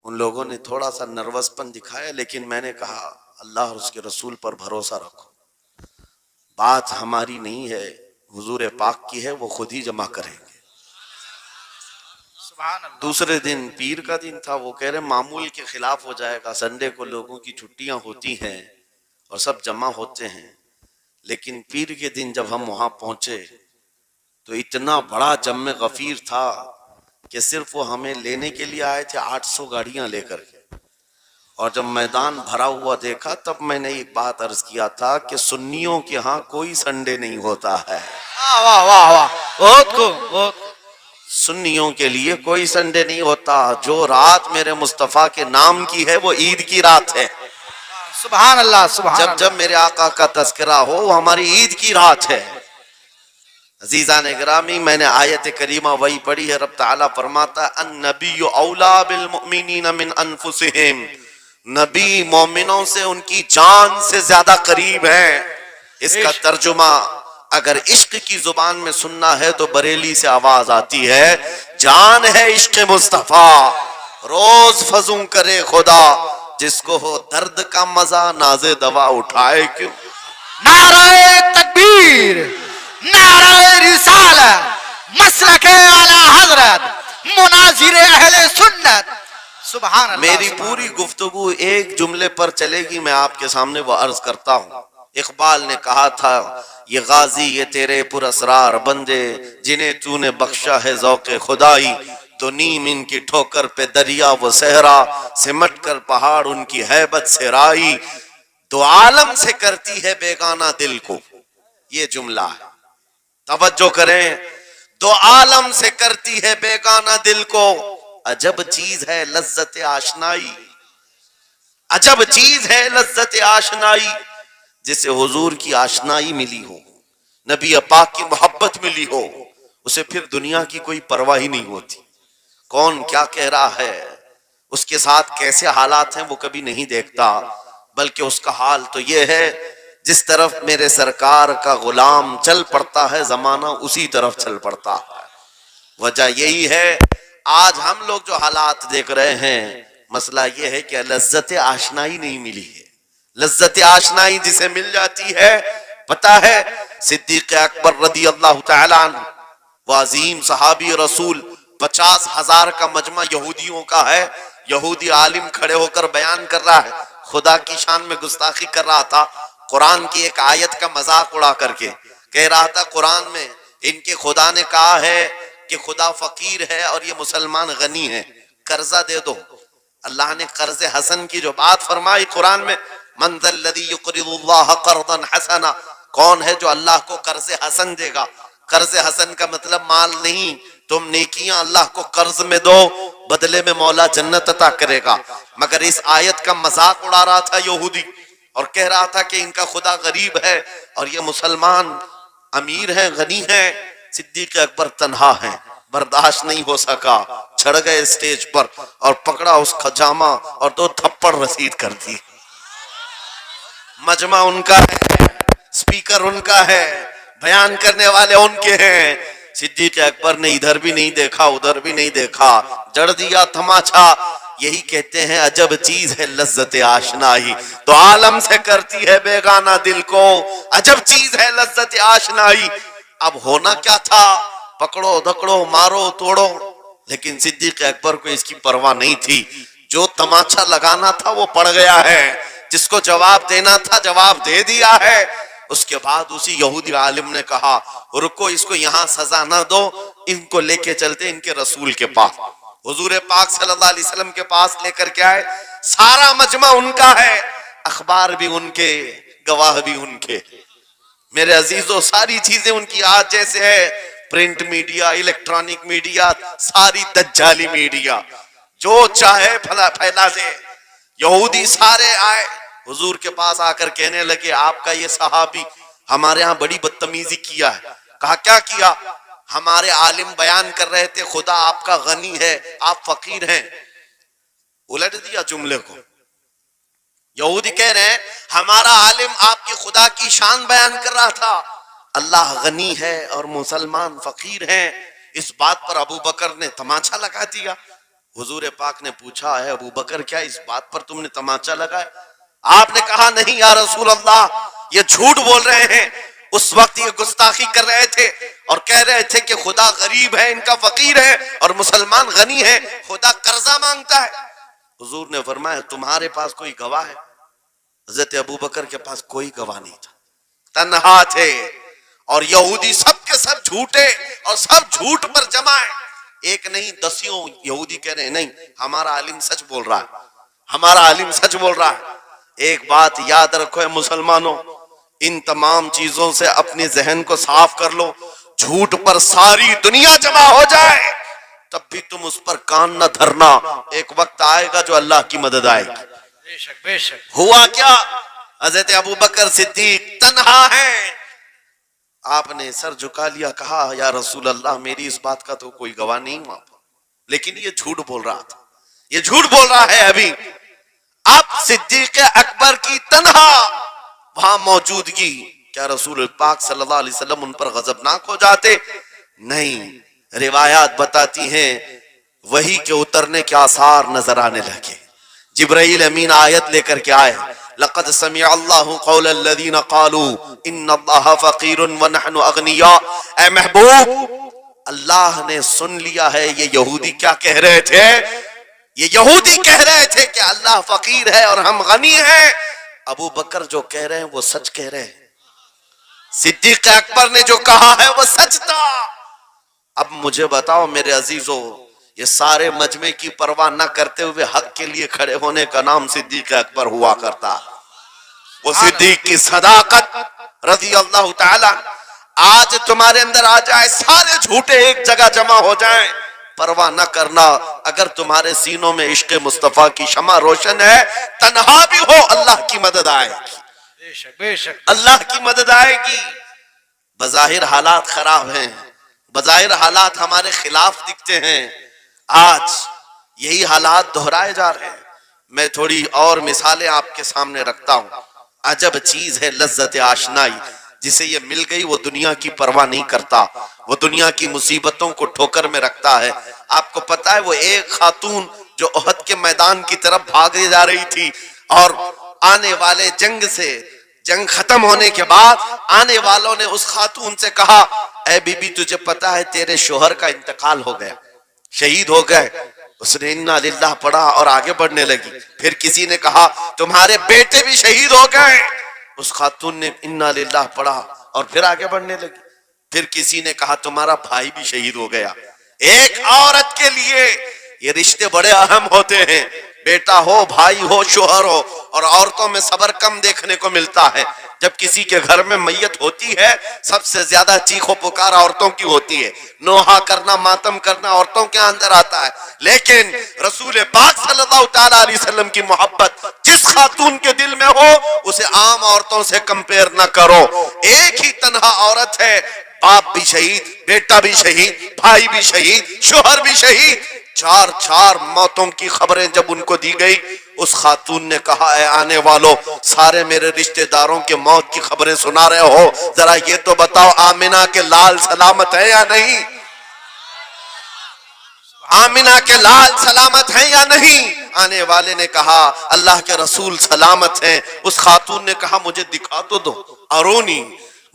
ان لوگوں نے تھوڑا سا نروس پن دکھایا، لیکن میں نے کہا اللہ اور اس کے رسول پر بھروسہ رکھو، بات ہماری نہیں ہے، حضور پاک کی ہے، وہ خود ہی جمع کریں گے۔ دوسرے دن پیر کا دن تھا، وہ کہہ رہے معمول کے خلاف ہو جائے گا، سنڈے کو لوگوں کی چھٹیاں ہوتی ہیں اور سب جمع ہوتے ہیں، لیکن پیر کے دن جب ہم وہاں پہنچے تو اتنا بڑا جم غفیر تھا کہ صرف وہ ہمیں لینے کے لیے آئے تھے 800 گاڑیاں لے کر کے، اور جب میدان بھرا ہوا دیکھا تب میں نے ایک بات عرض کیا تھا کہ سنیوں کے ہاں کوئی سنڈے نہیں ہوتا ہے، واہ واہ واہ، بہت خوب، بہت سنیوں کے لیے کوئی سنڈے نہیں ہوتا، جو رات میرے مصطفیٰ کے نام کی ہے وہ عید کی رات ہے، سبحان اللہ، سبحان جب اللہ۔ میرے آقا کا تذکرہ ہو وہ ہماری عید کی رات ہے۔ عزیزان گرامی، میں نے آیت کریمہ وہی پڑھی ہے، رب تعالیٰ فرماتا ہے النبی اولا بالمؤمنین من انفسہم، نبی مومنوں سے ان کی جان سے زیادہ قریب ہیں۔ اس کا ترجمہ اگر عشق کی زبان میں سننا ہے تو بریلی سے آواز آتی ہے، جان ہے عشق مصطفیٰ، روز فزوں کرے خدا، جس کو ہو درد کا مزہ ناز دوا اٹھائے کیوں۔ نعرہ تکبیر، نعرہ رسالت، مسلک اعلی حضرت، مناظر اہل سنت، سبحان اللہ۔ میری پوری گفتگو ایک جملے پر چلے گی، میں آپ کے سامنے وہ عرض کرتا ہوں۔ اقبال نے کہا تھا یہ غازی یہ تیرے پر اسرار بندے، جنہیں تو نے بخشا ہے ذوق خدائی، تو نیم ان کی ٹھوکر پہ دریا وہ صحرا، سمٹ کر پہاڑ ان کی ہیبت سے رائی، دو عالم سے کرتی ہے بیگانہ دل کو، یہ جملہ ہے، توجہ کریں، دو عالم سے کرتی ہے بیگانہ دل کو، عجب چیز ہے لذت آشنائی، عجب چیز ہے لذت آشنائی، جسے حضور کی آشنائی ملی ہو، نبی پاک کی محبت ملی ہو، اسے پھر دنیا کی کوئی پرواہ ہی نہیں ہوتی، کون کیا کہہ رہا ہے، اس کے ساتھ کیسے حالات ہیں وہ کبھی نہیں دیکھتا، بلکہ اس کا حال تو یہ ہے جس طرف میرے سرکار کا غلام چل پڑتا ہے زمانہ اسی طرف چل پڑتا ہے۔ وجہ یہی ہے آج ہم لوگ جو حالات دیکھ رہے ہیں، مسئلہ یہ ہے کہ لذت آشنائی نہیں ملی ہے۔ لذت آشنائی جسے مل جاتی ہے، پتہ ہے صدیق اکبر رضی اللہ تعالیٰ عنہ، وہ عظیم صحابی رسول، 50,000 کا مجمع یہودیوں کا ہے، یہودی عالم کھڑے ہو کر بیان کر رہا ہے، خدا کی شان میں گستاخی کر رہا تھا، قرآن کی ایک آیت کا مذاق اڑا کر کے کہہ رہا تھا قرآن میں ان کے خدا نے کہا ہے کہ خدا فقیر ہے اور یہ مسلمان غنی ہے، قرضہ دے دو۔ اللہ نے قرض حسن کی جو بات فرمائی قرآن میں، من ذا الذی یقرض اللہ قرضا حسنا، کون ہے جو اللہ کو قرض حسن دے گا؟ قرض حسن کا مطلب مال نہیں، تم نیکیاں اللہ کو قرض میں دو، بدلے میں مولا جنت عطا کرے گا۔ مگر اس آیت کا مذاق اڑا رہا تھا یہودی اور کہہ رہا تھا کہ ان کا خدا غریب ہے اور یہ مسلمان امیر ہیں، غنی ہیں۔ صدیق اکبر تنہا ہیں، برداشت نہیں ہو سکا، چڑھ گئے اسٹیج پر اور پکڑا اس کا جامہ اور 2 تھپڑ رسید کر دی۔ مجمع ان کا ہے، سپیکر ان کا ہے، بیان کرنے والے ان کے ہیں، صدیق اکبر نے ادھر بھی نہیں دیکھا ادھر بھی نہیں دیکھا، جڑ دیا تماچا۔ یہی کہتے ہیں عجب چیز ہے لذت آشنائی، تو عالم سے کرتی ہے بیگانہ دل کو، عجب چیز ہے لذت آشنائی۔ اب ہونا کیا تھا، پکڑو دکڑو مارو توڑو، لیکن صدیق اکبر کو اس کی پرواہ نہیں تھی، جو تماچا لگانا تھا وہ پڑ گیا ہے، جس کو جواب دینا تھا جواب دے دیا ہے۔ اس کے بعد اسی یہودی عالم نے کہا رکو، اس کو یہاں سزا نہ دو، ان کو لے کے چلتے ان کے رسول کے پاس، حضور پاک صلی اللہ علیہ وسلم کے پاس لے کر کے آئے۔ سارا مجمع ان کا ہے، اخبار بھی ان کے، گواہ بھی ان کے، میرے عزیزوں ساری چیزیں ان کی آج جیسے ہے، پرنٹ میڈیا، الیکٹرانک میڈیا، ساری دجالی میڈیا، جو چاہے پھیلا دے۔ یہودی سارے آئے حضور کے پاس آ کر کہنے لگے آپ کا یہ صحابی ہمارے ہاں بڑی بدتمیزی کیا ہے۔ کہا کیا کیا؟ ہمارے عالم بیان کر رہے تھے خدا آپ کا غنی ہے آپ فقیر ہیں، الٹ دیا جملے کو۔ یہودی کہہ رہے ہیں ہمارا عالم آپ کی خدا کی شان بیان کر رہا تھا، اللہ غنی ہے اور مسلمان فقیر ہیں۔ اس بات پر ابو بکر نے تماچا لگا دیا، حضور پاک نے پوچھا ہے ابو بکر کیا اس بات پر تم نے تماچا لگایا؟ آپ نے کہا نہیں یا رسول اللہ، یہ جھوٹ بول رہے ہیں، اس وقت یہ گستاخی کر رہے تھے اور کہہ رہے تھے کہ خدا غریب ہے، ان کا فقیر ہے، اور مسلمان غنی ہے، خدا قرضہ مانگتا ہے۔ حضور نے فرمایا تمہارے پاس کوئی گواہ ہے؟ حضرت ابو بکر کے پاس کوئی گواہ نہیں تھا، تنہا تھے، اور یہودی سب کے سب جھوٹے اور سب جھوٹ پر جمع ہے، ایک نہیں دسیوں یہودی کہہ رہے ہیں نہیں ہمارا عالم سچ بول رہا ہے، ہمارا عالم سچ بول رہا ہے۔ ایک بات یاد رکھو اے مسلمانوں، ان تمام چیزوں سے اپنے ذہن کو صاف کر لو، جھوٹ پر ساری دنیا جمع ہو جائے تب بھی تم اس پر کان نہ دھرنا، ایک وقت آئے گا جو اللہ کی مدد آئے گی۔ بے شک بے شک۔ ہوا کیا؟ حضرت ابو بکر صدیق تنہا ہیں، آپ نے سر جھکا لیا، کہا یا رسول اللہ میری اس بات کا تو کوئی گواہ نہیں ہوا، لیکن یہ جھوٹ بول رہا تھا، یہ جھوٹ بول رہا ہے ابھی۔ اب صدیق اکبر کی تنہا وہاں موجودگی، کیا رسول پاک صلی اللہ علیہ وسلم ان پر غضبناک ہو جاتے؟ نہیں، روایات بتاتی ہیں وحی کے اترنے کے آثار نظر آنے لگے، جبرائیل امین آیت لے کر کے آئے، لقد سمع اللہ قول الذین قالوا ان اللہ فقیر ونحن اغنیاء۔ اے محبوب، اللہ نے سن لیا ہے یہ یہودی کیا کہہ رہے تھے، یہ یہودی کہہ رہے تھے کہ اللہ فقیر ہے اور ہم غنی ہیں، ابو بکر جو کہہ رہے ہیں وہ سچ کہہ رہے ہیں، صدیق اکبر نے جو کہا ہے وہ سچ تھا۔ اب مجھے بتاؤ میرے عزیزو، یہ سارے مجمع کی پرواہ نہ کرتے ہوئے حق کے لیے کھڑے ہونے کا نام صدیق اکبر ہوا کرتا، وہ صدیق کی صداقت رضی اللہ تعالی۔ آج تمہارے اندر آ جائے، سارے جھوٹے ایک جگہ جمع ہو جائیں، پرواہ نہ کرنا، اگر تمہارے سینوں میں عشق مصطفیٰ کی شمع روشن ہے، تنہا بھی ہو اللہ کی مدد آئے گی، بے شک بے شک۔ اللہ کی مدد آئے گی۔ بظاہر حالات خراب ہیں، بظاہر حالات ہمارے خلاف دکھتے ہیں، آج یہی حالات دہرائے جا رہے ہیں۔ میں تھوڑی اور مثالیں آپ کے سامنے رکھتا ہوں۔ عجب چیز ہے لذت آشنائی، جسے یہ مل گئی وہ دنیا کی پرواہ نہیں کرتا، وہ دنیا کی مصیبتوں کو ٹھوکر میں رکھتا ہے۔ آپ کو پتا ہے وہ ایک خاتون جو احد کے میدان کی طرف بھاگے جا رہی تھی، اور آنے والے جنگ ختم ہونے کے بعد آنے والوں نے اس خاتون سے کہا اے بی بی تجھے پتا ہے تیرے شوہر کا انتقال ہو گیا، شہید ہو گئے۔ اس نے انا للہ پڑھا اور آگے بڑھنے لگی۔ پھر کسی نے کہا تمہارے بیٹے بھی شہید ہو گئے، اس خاتون نے انا للہ پڑھا اور پھر آگے بڑھنے لگی۔ پھر کسی نے کہا تمہارا بھائی بھی شہید ہو گیا۔ ایک عورت کے لیے یہ رشتے بڑے اہم ہوتے ہیں، بیٹا ہو، بھائی ہو، شوہر ہو، اور عورتوں میں صبر کم دیکھنے کو ملتا ہے۔ جب کسی کے گھر میں میت ہوتی ہے سب سے زیادہ چیخ و پکار عورتوں کی ہوتی ہے، نوحہ کرنا، ماتم کرنا عورتوں کے اندر آتا ہے، لیکن رسول پاک صلی اللہ تعالی علیہ وسلم کی محبت جس خاتون کے دل میں ہو اسے عام عورتوں سے کمپیر نہ کرو۔ ایک ہی تنہا عورت ہے، باپ بھی شہید، بیٹا بھی شہید، بھائی بھی شہید، شوہر بھی شہید، چار موتوں کی خبریں جب ان کو دی گئی، اس خاتون نے کہا اے آنے والوں، سارے میرے رشتہ داروں کے موت کی خبریں سنا رہے ہو، ذرا یہ تو بتاؤ آمنہ کے لال سلامت ہے یا نہیں؟ آمنہ کے لال سلامت ہیں یا نہیں؟ آنے والے نے کہا اللہ کے رسول سلامت ہیں۔ اس خاتون نے کہا مجھے دکھا تو دو، ارونی،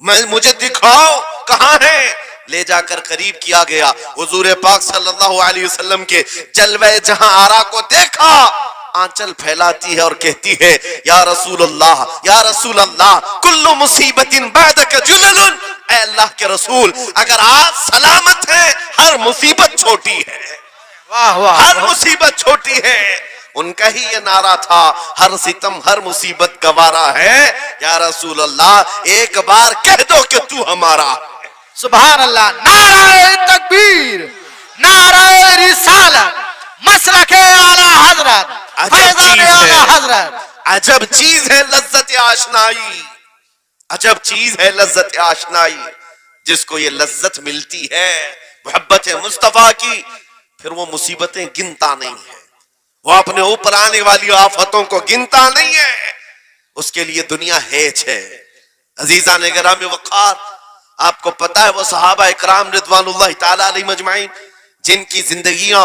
مجھے دکھاؤ کہاں ہے۔ لے جا کر قریب کیا گیا، حضور پاک صلی اللہ علیہ وسلم کے جلوہ جہاں آرا کو دیکھا، آنچل پھیلاتی ہے اور کہتی ہے یا رسول اللہ، یا رسول اللہ، کل مصیبت بعدک جلل، اے اللہ کے رسول اگر آپ سلامت ہیں ہر مصیبت چھوٹی ہے، واہ واہ، ہر مصیبت چھوٹی ہے۔ ان کا ہی یہ نعرہ تھا ہر ستم ہر مصیبت گوارا ہے، یا رسول اللہ ایک بار کہہ دو کہ تو ہمارا۔ سبحان اللہ، نعرہ تکبیر، نعرہ رسالت، مسلک اعلی حضرت، فیضان اعلی حضرت۔ عجب چیز ہے لذت آشنائی، عجب چیز ہے لذت آشنائی، جس کو یہ لذت ملتی ہے محبت مصطفیٰ کی، پھر وہ مصیبتیں گنتا نہیں ہے، وہ اپنے اوپر آنے والی آفتوں کو گنتا نہیں ہے، اس کے لیے دنیا ہیچ ہے۔ عزیزان گرامی وقار، آپ کو پتا ہے وہ صحابہ اکرام رضوان اللہ تعالی علیہ مجمعین جن کی زندگیاں،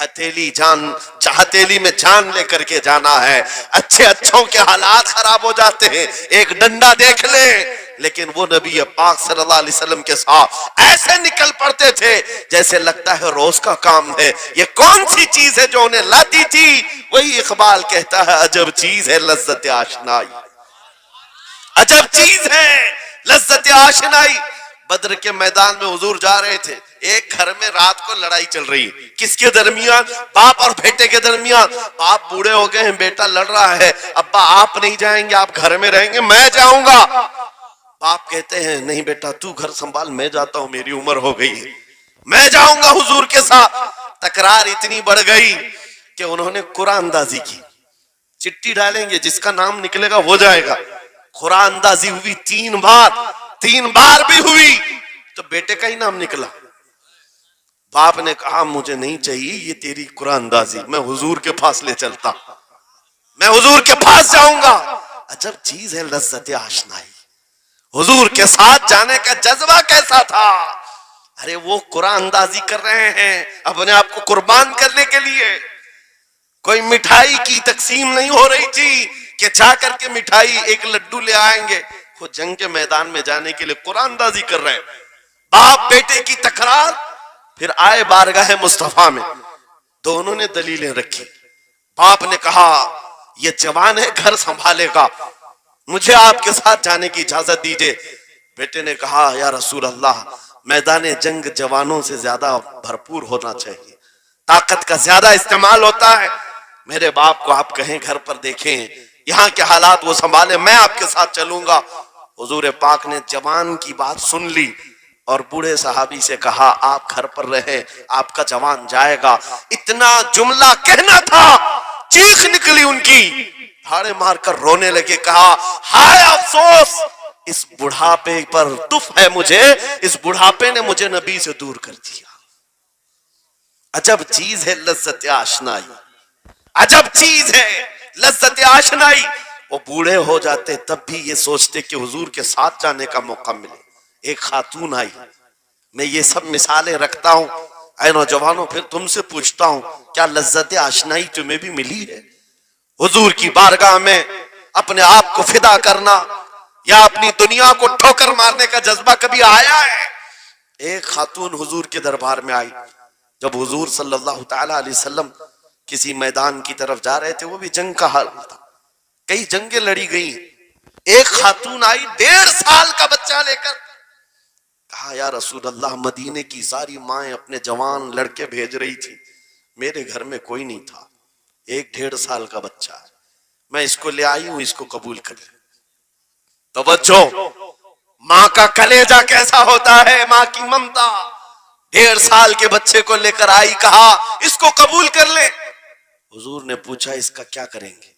ہتھیلی میں جان لے کر کے جانا ہے. اچھے اچھوں کے حالات خراب ہو جاتے ہیں, ایک ڈنڈا دیکھ لیں, لیکن وہ نبی پاک صلی اللہ علیہ وسلم کے ساتھ ایسے نکل پڑتے تھے جیسے لگتا ہے روز کا کام ہے. یہ کون سی چیز ہے جو انہیں لاتی تھی؟ وہی اقبال کہتا ہے عجب چیز ہے لذت آشنائی, عجب چیز ہے لذت آشنائی. بدر کے میدان میں حضور جا رہے تھے, ایک گھر میں رات کو لڑائی چل رہی ہے. کس کے درمیان؟ باپ اور بیٹے کے درمیان. باپ بوڑھے ہو گئے ہیں, بیٹا لڑ رہا ہے, ابا آپ نہیں جائیں گے, آپ گھر میں رہیں گے, میں جاؤں گا. باپ کہتے ہیں نہیں بیٹا تو گھر سنبھال, میں جاتا ہوں, میری عمر ہو گئی ہے, میں جاؤں گا حضور کے ساتھ. تکرار اتنی بڑھ گئی کہ انہوں نے قرآن اندازی کی. چٹھی ڈالیں گے, جس کا نام نکلے گا وہ جائے گا. قرآن اندازی ہوئی 3 بار بھی ہوئی تو بیٹے کا ہی نام نکلا. باپ نے کہا مجھے نہیں چاہیے یہ تیری قرآن اندازی, میں حضور کے پاس لے چلتا, میں حضور کے پاس جاؤں گا. عجب چیز ہے لذت آشنائی. حضور کے ساتھ جانے کا جذبہ کیسا تھا؟ ارے وہ قرآن اندازی کر رہے ہیں اپنے آپ کو قربان کرنے کے لیے. کوئی مٹھائی کی تقسیم نہیں ہو رہی تھی کہ جا کر کے مٹھائی ایک لڈو لے آئیں گے. وہ جنگ کے میدان میں جانے کے لیے قرآن اندازی کر رہے ہیں. باپ بیٹے کی تکرار. پھر آئے بارگاہ مصطفیٰ میں, دونوں نے دلیلیں رکھی. باپ نے کہا یہ جوان ہے, گھر سنبھالے گا, مجھے آپ کے ساتھ جانے کی اجازت دیجئے. بیٹے نے کہا یا رسول اللہ میدان جنگ جوانوں سے زیادہ بھرپور ہونا چاہیے, طاقت کا زیادہ استعمال ہوتا ہے. میرے باپ کو آپ کہیں گھر پر دیکھیں, یہاں کے حالات وہ سنبھالے, میں آپ کے ساتھ چلوں گا. حضور پاک نے جوان کی بات سن لی اور بوڑھے صحابی سے کہا آپ گھر پر رہیں, آپ کا جوان جائے گا. اتنا جملہ کہنا تھا, چیخ نکلی ان کی, دھاڑے مار کر رونے لگے. کہا ہائے افسوس, اس بڑھاپے پر تف ہے مجھے, اس بڑھاپے نے مجھے نبی سے دور کر دیا. عجب چیز ہے لذت آشنائی, عجب چیز ہے لذت آشنائی. وہ بوڑھے ہو جاتے تب بھی یہ سوچتے کہ حضور کے ساتھ جانے کا موقع ملے. ایک خاتون آئی, میں یہ سب مثالیں رکھتا ہوں اے نوجوانوں, پھر تم سے پوچھتا ہوں کیا لذت آشنائی تمہیں بھی ملی ہے؟ حضور کی بارگاہ میں اپنے آپ کو فدا کرنا یا اپنی دنیا کو ٹھوکر مارنے کا جذبہ کبھی آیا ہے؟ ایک خاتون حضور کے دربار میں آئی. جب حضور صلی اللہ تعالی علیہ وسلم کسی میدان کی طرف جا رہے تھے, وہ بھی جنگ کا حال تھا, کئی جنگیں لڑی گئی. ایک خاتون آئی 1.5 سال کا بچہ لے کر, کہا یا رسول اللہ مدینے کی ساری مائیں اپنے جوان لڑکے بھیج رہی تھی, میرے گھر میں کوئی نہیں تھا, ایک 1.5 سال کا بچہ ہے, میں اس کو لے آئی ہوں, اس کو قبول کر لیں. توجہ, ماں کا کلیجہ کیسا ہوتا ہے, ماں کی ممتا. 1.5 سال کے بچے کو لے کر آئی, کہا اس کو قبول کر لیں. حضور نے پوچھا اس کا کیا کریں گے؟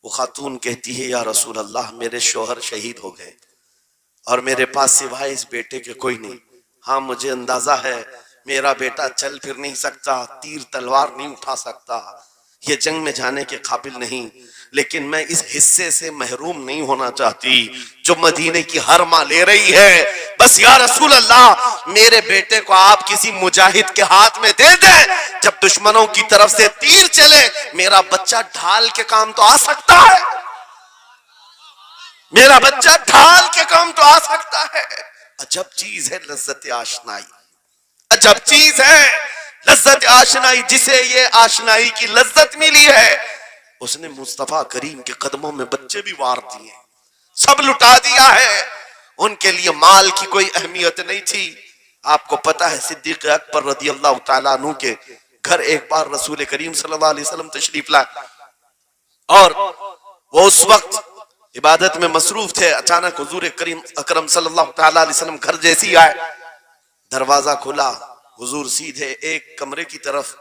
وہ خاتون کہتی ہے یا رسول اللہ میرے شوہر شہید ہو گئے اور میرے پاس سوائے اس بیٹے کے کوئی نہیں. ہاں مجھے اندازہ ہے میرا بیٹا چل پھر نہیں سکتا, تیر تلوار نہیں اٹھا سکتا, یہ جنگ میں جانے کے قابل نہیں, لیکن میں اس حصے سے محروم نہیں ہونا چاہتی جو مدینے کی ہر ماں لے رہی ہے. بس یا رسول اللہ میرے بیٹے کو آپ کسی مجاہد کے ہاتھ میں دے دیں, جب دشمنوں کی طرف سے تیر چلے میرا بچہ ڈھال کے کام تو آ سکتا ہے, میرا بچہ ڈھال کے کام تو آ سکتا ہے. عجب چیز ہے لذت آشنائی, عجب چیز ہے لذت آشنائی. جسے یہ آشنائی کی لذت ملی ہے اس نے مصطفیٰ کریم کے قدموں میں بچے بھی وار دیے, سب لٹا دیا ہے. ان کے لیے مال کی کوئی اہمیت نہیں تھی. آپ کو پتا ہے صدیق اکبر رضی اللہ تعالیٰ عنہ کے گھر ایک بار رسول کریم صلی اللہ علیہ وسلم تشریف لائے اور وہ اس وقت عبادت میں مصروف تھے. اچانک حضور کریم اکرم صلی اللہ تعالیٰ علیہ وسلم گھر جیسی آئے, دروازہ کھلا, حضور سیدھے ایک کمرے کی طرف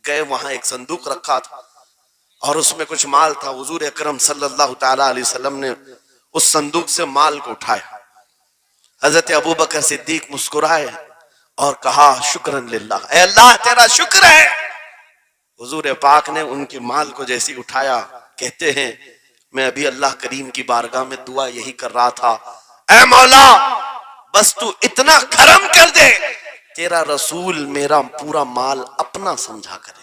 گئے, وہاں ایک صندوق رکھا تھا اور اس میں کچھ مال تھا. حضور اکرم صلی اللہ تعالیٰ علیہ وسلم نے اس صندوق سے مال کو اٹھایا. حضرت ابوبکر صدیق مسکرائے اور کہا شکرن للہ, اے اللہ تیرا شکر ہے. حضور پاک نے ان کے مال کو جیسی اٹھایا, کہتے ہیں میں ابھی اللہ کریم کی بارگاہ میں دعا یہی کر رہا تھا, اے مولا بس تو اتنا کرم کر دے تیرا رسول میرا پورا مال اپنا سمجھا کرے.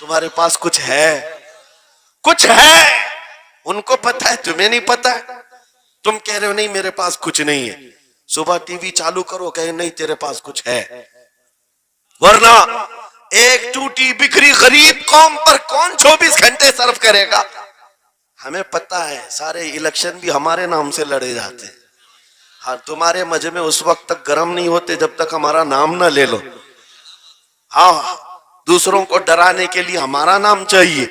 تمہارے پاس کچھ ہے؟ کچھ ہے، ان کو پتا ہے، تمہیں نہیں پتا ہے. تم کہہ رہے ہو نہیں میرے پاس کچھ نہیں ہے، صبح ٹی وی چالو کرو کہے نہیں تیرے پاس کچھ ہے. ورنہ ایک ٹوٹی بکھری غریب قوم پر کون 24 گھنٹے صرف کرے گا؟ ہمیں پتا ہے سارے الیکشن بھی ہمارے نام سے لڑے جاتے ہیں. ہاں تمہارے مجمع اس وقت تک گرم نہیں ہوتے جب تک ہمارا نام نہ لے لو. ہاں دوسروں کو ڈرانے کے لیے ہمارا نام چاہیے،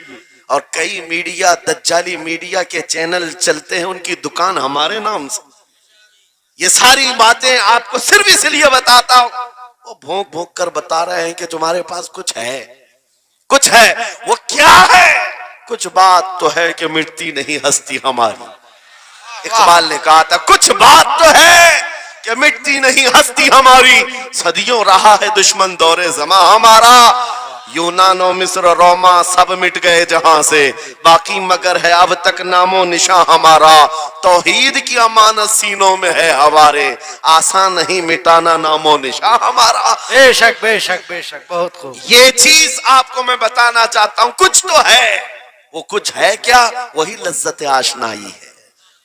اور کئی میڈیا دجالی میڈیا کے چینل چلتے ہیں ان کی دکان ہمارے نام سے. یہ ساری باتیں آپ کو صرف اس لیے بتاتا ہوں، وہ بھونک بھونک کر بتا رہے ہیں کہ تمہارے پاس کچھ ہے. کچھ ہے، وہ کیا ہے؟ کچھ بات تو ہے کہ مٹتی نہیں ہستی ہماری. اقبال نے کہا تھا کچھ بات تو ہے کہ مٹتی نہیں ہستی ہماری، صدیوں رہا ہے دشمن دور زماں ہمارا. یونان و مصر و روما سب مٹ گئے جہاں سے، باقی مگر ہے اب تک نام و نشاں ہمارا. توحید کی امانت سینوں میں ہے ہمارے، آسان نہیں مٹانا نام و نشاں ہمارا. بے شک بے شک بے شک، بہت خوب. یہ چیز آپ کو میں بتانا چاہتا ہوں، کچھ تو ہے. وہ کچھ ہے کیا؟ وہی لذت آشنائی ہے،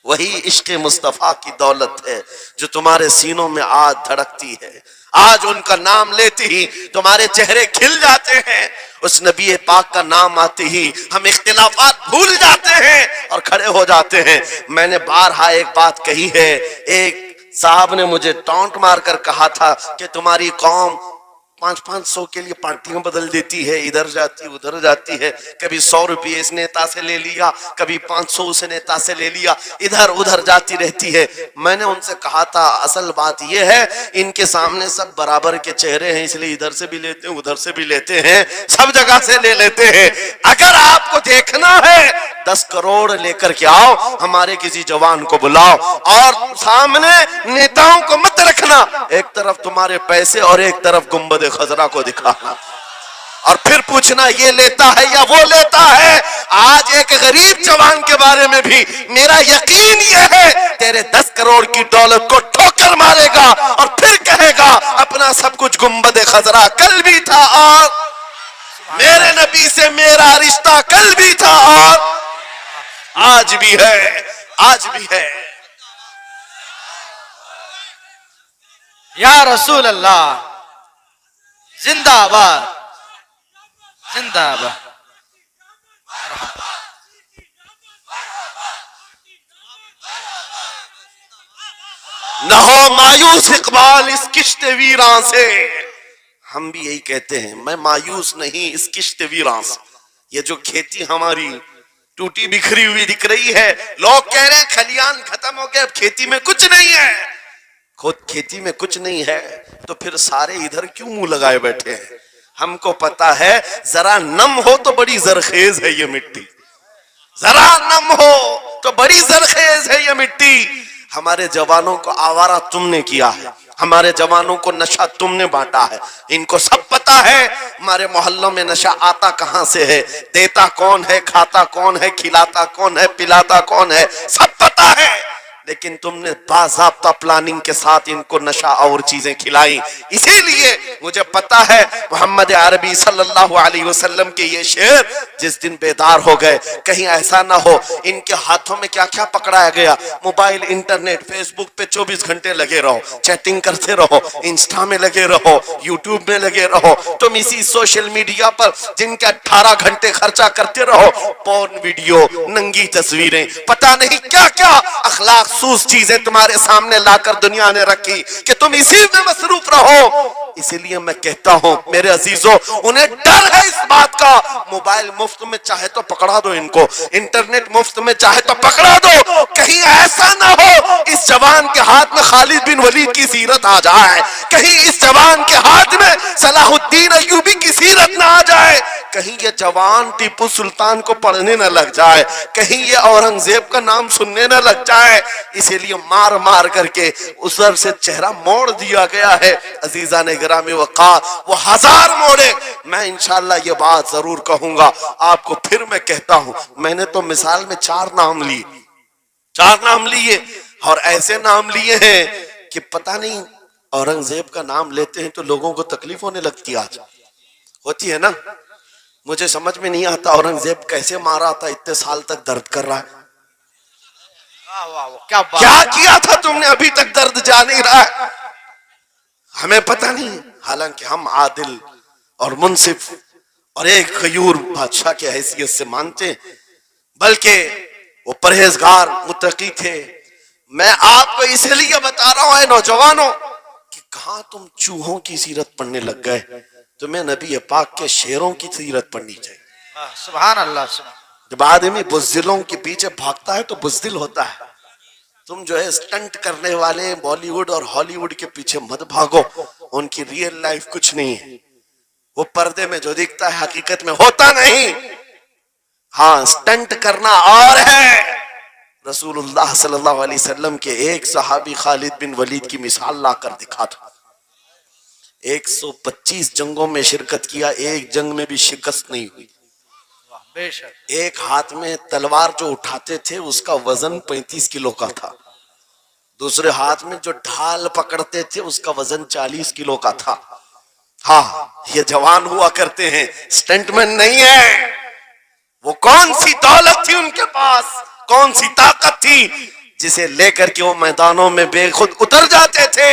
وہی عشق مصطفیٰ کی دولت ہے جو تمہارے سینوں میں آج دھڑکتی ہے. آج ان کا نام لیتے ہی تمہارے چہرے کھل جاتے ہیں، اس نبی پاک کا نام آتے ہی ہم اختلافات بھول جاتے ہیں اور کھڑے ہو جاتے ہیں. میں نے بارہا ایک بات کہی ہے، ایک صاحب نے مجھے ٹونٹ مار کر کہا تھا کہ تمہاری قوم 500 کے لیے پارٹیاں بدل دیتی ہے، ادھر جاتی ادھر جاتی ہے، کبھی 100 روپے اس نیتا سے لے لیا، کبھی 500 اس نیتا سے لے لیا، ادھر ادھر جاتی رہتی ہے. میں نے ان سے کہا تھا اصل بات یہ ہے ان کے سامنے سب برابر کے چہرے ہیں، اس لیے ادھر سے بھی لیتے ہیں ادھر سے بھی لیتے ہیں، سب جگہ سے لے لیتے ہیں. اگر آپ کو دیکھنا ہے 10 کروڑ لے کر کے آؤ، ہمارے کسی جوان کو بلاؤ اور سامنے نیتاؤں کو مت رکھنا، ایک طرف تمہارے پیسے اور ایک طرف گنبد خضرا کو دکھانا، اور پھر پوچھنا یہ لیتا ہے یا وہ لیتا ہے. آج ایک غریب جوان کے بارے میں بھی میرا یقین یہ ہے تیرے 10 کروڑ کی دولت کو ٹھوکر مارے گا اور پھر کہے گا اپنا سب کچھ گنبد خضرا کل بھی تھا اور میرے نبی سے میرا رشتہ کل بھی تھا اور آج بھی ہے، آج بھی ہے. یا رسول اللہ زندہ آباد، زندہ آباد. نہ ہو مایوس اقبال اس کشت ویراں سے. ہم بھی یہی کہتے ہیں، میں مایوس نہیں اس کشت ویراں سے. یہ جو کھیتی ہماری ٹوٹی بکھری ہوئی دکھ رہی ہے، لوگ کہہ رہے ہیں کھلیان ختم ہو گئے اب کھیتی میں کچھ نہیں ہے. خود کھیتی میں کچھ نہیں ہے تو پھر سارے ادھر کیوں منہ لگائے بیٹھے ہیں؟ ہم کو پتا ہے ذرا نم ہو تو بڑی زرخیز ہے یہ مٹی، ذرا نم ہو تو بڑی زرخیز ہے یہ مٹی. ہمارے جوانوں کو آوارہ تم نے کیا ہے، ہمارے جوانوں کو نشہ تم نے بانٹا ہے. ان کو سب پتا ہے ہمارے محلوں میں نشہ آتا کہاں سے ہے، دیتا کون ہے، کھاتا کون ہے، کھلاتا کون ہے، پلاتا کون ہے، سب پتا ہے. لیکن تم نے باضابطہ پلاننگ کے ساتھ ان کو نشہ اور چیزیں کھلائی. اسی لیے مجھے پتا ہے محمد عربی صلی اللہ علیہ وسلم کے یہ شعر جس دن بیدار ہو گئے کہیں ایسا نہ ہو ان کے ہاتھوں میں کیا کیا پکڑایا گیا، موبائل، انٹرنیٹ، فیس بک پہ 24 گھنٹے لگے رہو، چیٹنگ کرتے رہو، انسٹا میں لگے رہو، یوٹیوب میں لگے رہو، تم اسی سوشل میڈیا پر جن کے 18 گھنٹے خرچہ کرتے رہو، پورن ویڈیو، ننگی تصویریں، پتہ نہیں کیا کیا اخلاق سوز چیزیں تمہارے سامنے لا کر دنیا نے رکھی کہ تم اسی میں مصروف رہو. اسی لیے میں کہتا ہوں میرے عزیزوں، انہیں ڈر ہے اس بات کا، موبائل مفت میں چاہے تو پکڑا دو ان کو، انٹرنیٹ مفت میں چاہے تو پکڑا دو، کہیں ایسا نہ ہو اس جوان کے ہاتھ میں خالد بن ولید کی سیرت آ جائے، کہیں اس جوان کے ہاتھ میں صلاح الدین ایوبی کی سیرت نہ آ جائے، کہیں یہ جوان ٹیپو سلطان کو پڑھنے نہ لگ جائے، کہیں یہ اورنگزیب کا نام سننے نہ لگ جائے. اسی لیے مار مار کر کے اس طرف سے چہرہ موڑ دیا گیا ہے. عزیزان گرامی وقار وہ 1000 موڑے، میں انشاءاللہ یہ بات ضرور کہوں گا آپ کو. پھر میں کہتا ہوں میں نے تو مثال میں 4 نام لیے، 4 نام لیے، اور ایسے نام لیے ہیں کہ پتہ نہیں اورنگزیب کا نام لیتے ہیں تو لوگوں کو تکلیف ہونے لگتی، آج ہوتی ہے نا. مجھے سمجھ میں نہیں آتا اورنگزیب کیسے مارا تھا، اتنے سال تک درد کر رہا ہے. واہ واہ واہ، کیا بات. کیا کیا تھا تم نے، ابھی تک درد جا نہیں رہا ہے. ہمیں پتہ نہیں، حالانکہ ہم عادل اور منصف اور ایک غیور بادشاہ کی حیثیت سے مانتے ہیں، بلکہ وہ پرہیزگار متقی تھے. میں آپ کو اس لیے بتا رہا ہوں اے نوجوانوں کہ کہاں تم چوہوں کی سیرت پڑھنے لگ گئے، تمہیں نبی پاک کے شیروں کی سیرت پڑھنی چاہیے. سبحان اللہ سبحان. جب آدمی بزدلوں کے پیچھے بھاگتا ہے تو بزدل ہوتا ہے. تم جو ہے اسٹنٹ کرنے والے بالی ووڈ اور ہالی ووڈ کے پیچھے مت بھاگو، ان کی ریئل لائف کچھ نہیں ہے. وہ پردے میں جو دکھتا ہے حقیقت میں ہوتا نہیں. ہاں اسٹنٹ کرنا اور ہے. رسول اللہ صلی اللہ علیہ وسلم کے ایک صحابی خالد بن ولید کی مثال لا کر دکھا تھا. 125 جنگوں میں شرکت کیا، ایک جنگ میں بھی شکست نہیں ہوئی. بے شک. ایک ہاتھ میں تلوار جو اٹھاتے تھے اس کا وزن 35 کلو کا تھا، دوسرے ہاتھ میں جو ڈھال پکڑتے تھے اس کا وزن 40 کلو کا تھا. ہاں یہ جوان ہوا کرتے ہیں، سٹنٹ مین نہیں ہے. وہ کون سی دولت تھی ان کے پاس، کون سی طاقت تھی جسے لے کر کے وہ میدانوں میں بے خود اتر جاتے تھے.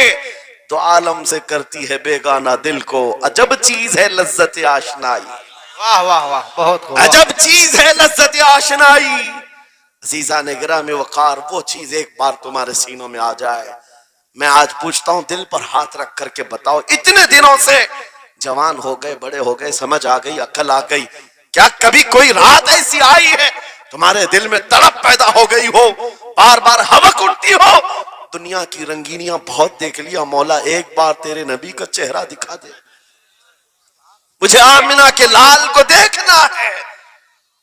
تو عالم سے کرتی ہے بیگانہ دل کو، عجب چیز ہے لذت آشنائی. واہ واہ واہ، بہت خوب. عجب چیز ہے لذت آشنائی. عزیزان گرامی وقار، وہ چیز ایک بار تمہارے سینوں میں آ جائے. میں آج پوچھتا ہوں، دل پر ہاتھ رکھ کر کے بتاؤ، اتنے دنوں سے جوان ہو گئے، بڑے ہو گئے، سمجھ آ گئی، عقل آ گئی، کیا کبھی کوئی رات ایسی آئی ہے تمہارے دل میں تڑپ پیدا ہو گئی ہو، بار بار حوق اٹھتی ہو؟ دنیا کی رنگینیاں بہت دیکھ لیا، مولا ایک بار تیرے نبی کا چہرہ دکھا دے، مجھے آمنہ کے لال کو دیکھنا ہے،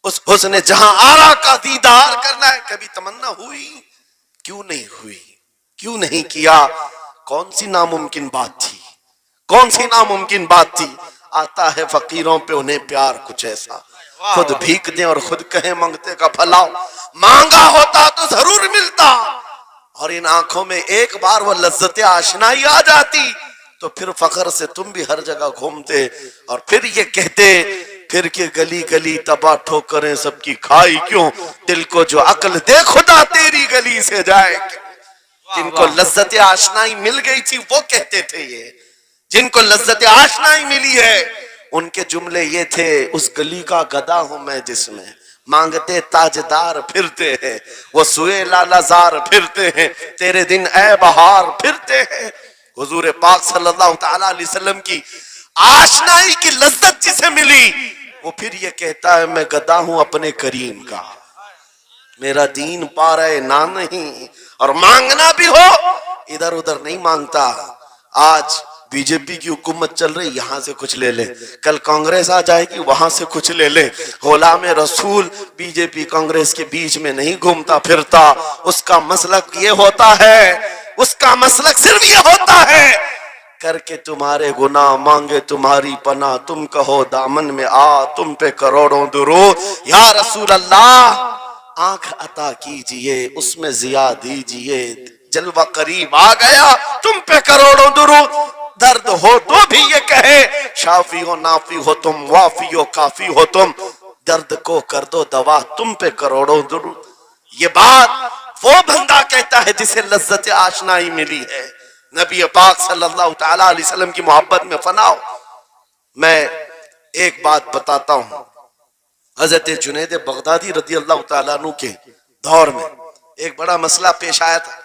اس حسن جہاں آرا کا دیدار کرنا ہے. کبھی تمنا ہوئی؟ کیوں نہیں ہوئی؟ کیوں نہیں کیا؟ کون سی ناممکن بات تھی؟ کون سی ناممکن بات تھی؟ آتا ہے فقیروں پہ انہیں پیار کچھ ایسا، خود بھیک دیں اور خود کہیں منگتے کا بھلا، مانگا ہوتا تو ضرور ملتا. اور ان آنکھوں میں ایک بار وہ لذت آشنائی آ جاتی تو پھر فخر سے تم بھی ہر جگہ گھومتے اور پھر یہ کہتے پھر کہ گلی گلی تباہ ٹھوکریں سب کی کھائی کیوں، دل کو جو عقل دے خدا تیری گلی سے جائے کیوں. جن کو لذت آشنائی مل گئی تھی وہ کہتے تھے، یہ جن کو لذت آشنائی ملی ہے ان کے جملے یہ تھے، اس گلی کا گدا ہوں میں جس میں مانگتے تاجدار پھرتے ہیں، وہ سوئے لالا زار پھرتے ہیں، تیرے دن اے بہار پھرتے ہیں. حضور پاک صلی اللہ تعالی علیہ وسلم کی آشنائی کی لذت جسے ملی وہ پھر یہ کہتا ہے میں گدا ہوں اپنے کریم کا، میرا دین پا رہے نہ نہیں، اور مانگنا بھی ہو ادھر ادھر نہیں مانگتا. آج بی جے پی کی حکومت چل رہی، یہاں سے کچھ لے لے، کل کانگریس آ جائے گی وہاں سے کچھ لے لے. غلام رسول بی جے پی کانگریس کے بیچ میں نہیں گھومتا پھرتا، اس کا مسلک یہ ہوتا ہے، اس کا مسلک صرف یہ ہوتا ہے، کر کے تمہارے گناہ مانگے تمہاری پناہ، تم کہو دامن میں آ تم پہ کروڑوں درود. یا رسول اللہ آنکھ عطا کیجئے اس میں ضیاء دیجئے، جلوہ قریب آ گیا تم پہ کروڑوں درود. درد ہو تو بھی یہ کہے شافی ہو نافی ہو تم، وافی ہو کافی ہو تم، درد کو کر دو دوا تم پہ کروڑوں درود. یہ بات وہ بندہ کہتا ہے جسے لذت آشنائی ملی ہے، نبی پاک صلی اللہ تعالی علیہ وسلم کی محبت میں فنا ہو. میں ایک بات بتاتا ہوں، حضرت جنید بغدادی رضی اللہ تعالیٰ عنہ کے دور میں ایک بڑا مسئلہ پیش آیا تھا.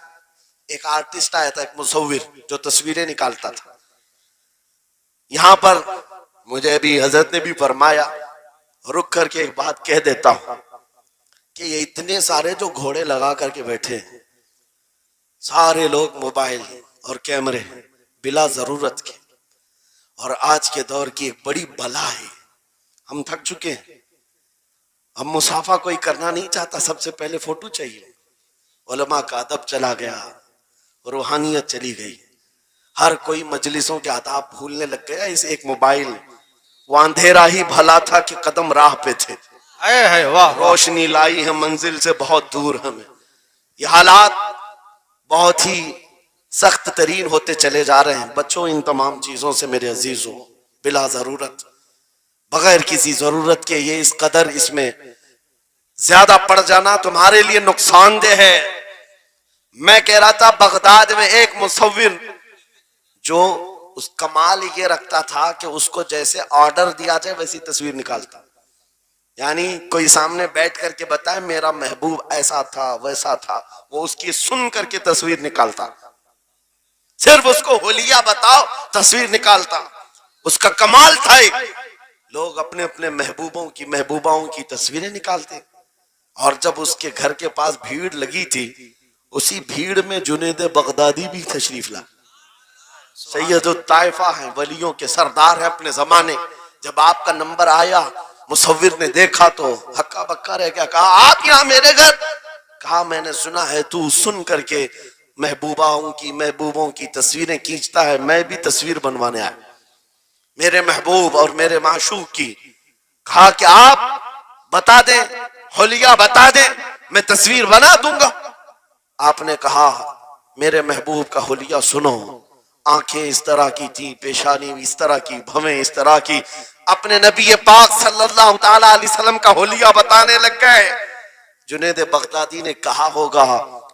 ایک آرٹسٹ آیا تھا، ایک مصور جو تصویریں نکالتا تھا. یہاں پر مجھے بھی حضرت نے بھی فرمایا، رک کر کے ایک بات کہہ دیتا ہوں کہ یہ اتنے سارے جو گھوڑے لگا کر کے بیٹھے ہیں، سارے لوگ موبائل اور کیمرے بلا ضرورت کے، اور آج کے دور کی ایک بڑی بلا ہے. ہم تھک چکے ہیں، ہم مصافحہ کوئی کرنا نہیں چاہتا، سب سے پہلے فوٹو چاہیے. علماء کا ادب چلا گیا، روحانیت چلی گئی، ہر کوئی مجلسوں کے آداب بھولنے لگ گیا. اس ایک موبائل، وہ اندھیرا ہی بھلا تھا کہ قدم راہ پہ تھے، روشنی لائی ہے منزل سے بہت دور ہمیں. یہ حالات بہت ہی سخت ترین ہوتے چلے جا رہے ہیں. بچوں ان تمام چیزوں سے میرے عزیزوں بلا ضرورت بغیر کسی ضرورت کے یہ اس قدر اس میں زیادہ پڑ جانا تمہارے لیے نقصان دہ ہے. میں کہہ رہا تھا بغداد میں ایک مصور جو اس کمال یہ رکھتا تھا کہ اس کو جیسے آرڈر دیا جائے ویسی تصویر نکالتا. یعنی کوئی سامنے بیٹھ کر کے بتائے میرا محبوب ایسا تھا ویسا تھا, وہ اس کی سن کر کے تصویر نکالتا. صرف اس کو حلیہ بتاؤ تصویر نکالتا. اس کا کمال تھا. لوگ اپنے اپنے محبوباؤں کی تصویریں نکالتے. اور جب اس کے گھر کے پاس بھیڑ لگی تھی, اسی بھیڑ میں جنید بغدادی بھی تشریف لا. سید الطائفہ ہیں, ولیوں کے سردار ہیں اپنے زمانے. جب آپ کا نمبر آیا مصور نے دیکھا تو ہکا بکا رہ گیا. کہا آپ یہاں میرے گھر؟ کہا میں نے سنا ہے تو سن کر کے محبوبوں کی تصویریں کھینچتا ہے, میں بھی تصویر بنوانے آیا میرے محبوب اور میرے معشوق کی. کہا کہ آپ بتا دیں, حلیہ بتا دیں, میں تصویر بنا دوں گا. آپ نے کہا میرے محبوب کا حلیہ سنو. آنکھیں اس طرح کی تھی, پیشانی اس طرح کی, بھویں اس طرح کی. اپنے نبی پاک صلی اللہ تعالی علیہ وسلم کا حلیہ بتانے لگ گئے. جنید بغدادی نے کہا ہوگا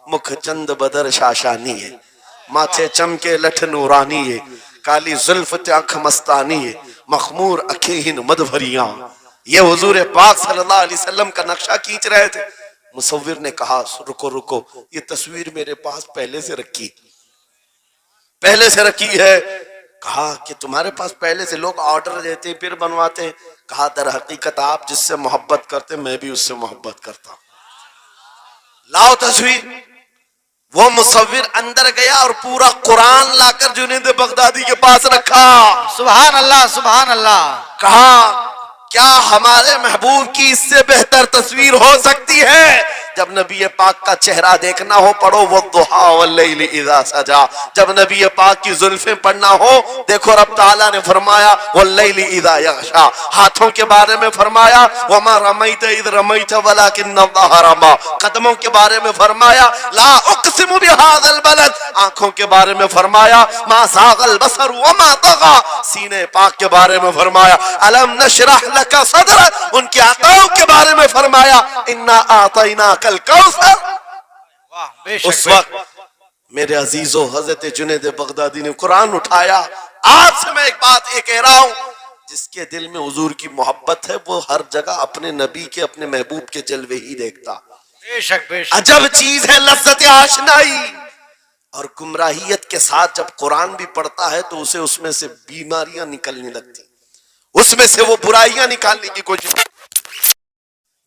مکھ چند بدر شاشانی ہے, ماتھے چمکے لٹھ نورانی ہے, کالی زلف آنکھ مستانی ہے, مخمور اکھیں مدبھریاں. یہ حضور پاک صلی اللہ علیہ وسلم کا نقشہ کھینچ رہے تھے. مصور نے کہا رکو, یہ تصویر میرے پاس پہلے سے رکھی ہے. کہا کہ تمہارے پاس پہلے سے لوگ آرڈر دیتے پھر بنواتے ہیں. کہا در حقیقت آپ جس سے محبت کرتے میں بھی اس سے محبت کرتا ہوں, لاؤ تصویر. وہ مصور اندر گیا اور پورا قرآن لا کر جنید بغدادی کے پاس رکھا. سبحان اللہ سبحان اللہ. کہا کیا ہمارے محبوب کی اس سے بہتر تصویر ہو سکتی ہے؟ جب نبی پاک کا چہرہ دیکھنا ہو پڑھو والضحی واللیل اذا سجا. جب نبی پاک کی زلفیں پڑھنا ہو دیکھو رب تعالیٰ نے فرمایا واللیل اذا یغشا. ہاتھوں کے بارے میں فرمایا وما رمیت اذ رمیت ولکن اللہ رمی. قدموں کے بارے میں فرمایا لا اقسم بہذا البلد. آنکھوں کے بارے میں فرمایا ما زاغ البصر وما طغى. سینے پاک کے بارے میں فرمایا الم نشرح لک صدرک. ان کے عطاؤں کے بارے میں فرمایا انا اعطیناک الکوثر. اس وقت میرے عزیزو حضرت جنید بغدادی نے قرآن اٹھایا. آج سے میں ایک بات یہ کہہ رہا ہوں, جس کے دل میں حضور کی محبت ہے وہ ہر جگہ اپنے نبی کے اپنے محبوب کے جلوے ہی دیکھتا. بے شک عجب چیز ہے لذت آشنائی. اور گمراہیت کے ساتھ جب قرآن بھی پڑھتا ہے تو اسے اس میں سے بیماریاں نکلنے لگتی, اس میں سے وہ برائیاں نکالنے کی کوشش.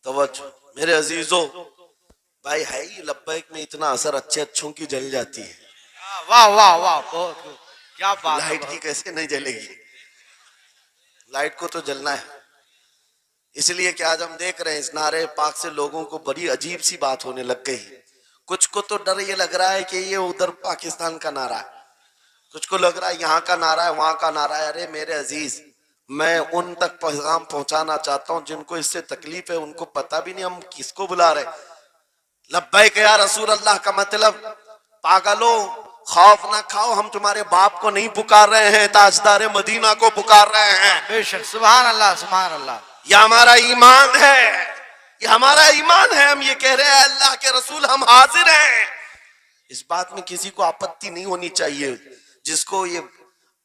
توجہ میرے عزیزو, بھائی ہے ہی لبیک میں اتنا اثر اچھے اچھوں کی جل جاتی ہے. واہ واہ واہ, بہت کیا بات. لائٹ کی کیسے نہیں جلے گی؟ لائٹ کو تو جلنا ہے. اس لیے کہ آج ہم دیکھ رہے ہیں اس نعرے پاک سے لوگوں کو بڑی عجیب سی بات ہونے لگ گئی. کچھ کو تو ڈر یہ لگ رہا ہے کہ یہ ادھر پاکستان کا نعرہ ہے, کچھ کو لگ رہا ہے یہاں کا نعرہ ہے وہاں کا نعرہ ہے. ارے میرے عزیز, میں ان تک پیغام پہنچانا چاہتا ہوں جن کو اس سے تکلیف ہے, ان کو پتہ بھی نہیں ہم کس کو بلا رہے. لبیک یا رسول اللہ کا مطلب پاگلو خوف نہ کھاؤ, ہم تمہارے باپ کو نہیں پکار رہے ہیں, تاجدار مدینہ کو پکار رہے ہیں. بے شک سبحان اللہ سبحان اللہ. یہ ہمارا ایمان ہے, یہ ہمارا ایمان ہے. ہم یہ کہہ رہے ہیں اللہ کے رسول ہم حاضر ہیں. اس بات میں کسی کو آپتی نہیں ہونی چاہیے. جس کو یہ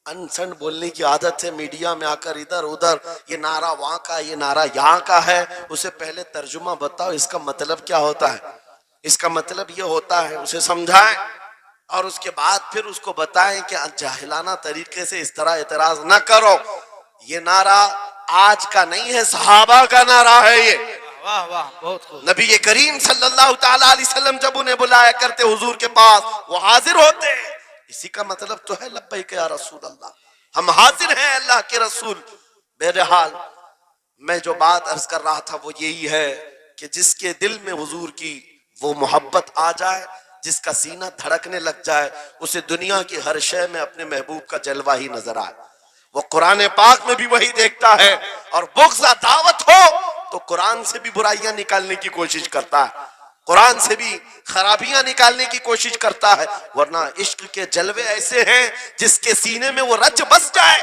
انسن بولنے کی عادت ہے میڈیا میں آ کر ادھر ادھر یہ نعرہ وہاں کا یہ نعرہ یہاں کا ہے, اسے پہلے ترجمہ بتاؤ اس کا مطلب کیا ہوتا ہے. اس کا مطلب یہ ہوتا ہے, اسے سمجھائیں اور اس کے بعد پھر اس کو بتائیں کہ جاہلانہ طریقے سے اس طرح اعتراض نہ کرو. یہ نعرہ آج کا نہیں ہے, صحابہ کا نعرہ ہے. یہ واہ واہ بہت خوب. نبی کریم صلی اللہ تعالی علیہ وسلم جب انہیں بلایا کرتے حضور کے پاس وہ حاضر ہوتے. اسی کا مطلب تو ہے لبیک یا رسول اللہ, ہم حاضر ہیں اللہ کے رسول. بہرحال میں جو بات عرض کر رہا تھا وہ یہی ہے کہ جس کے دل میں حضور کی وہ محبت آ جائے, جس کا سینہ دھڑکنے لگ جائے, اسے دنیا کی ہر شے میں اپنے محبوب کا جلوہ ہی نظر آئے. وہ قرآن پاک میں بھی وہی دیکھتا ہے. اور بغض دعوت ہو تو قرآن سے بھی برائیاں نکالنے کی کوشش کرتا ہے, قرآن سے بھی خرابیاں نکالنے کی کوشش کرتا ہے. ورنہ عشق کے جلوے ایسے ہیں جس کے سینے میں وہ رچ بس جائے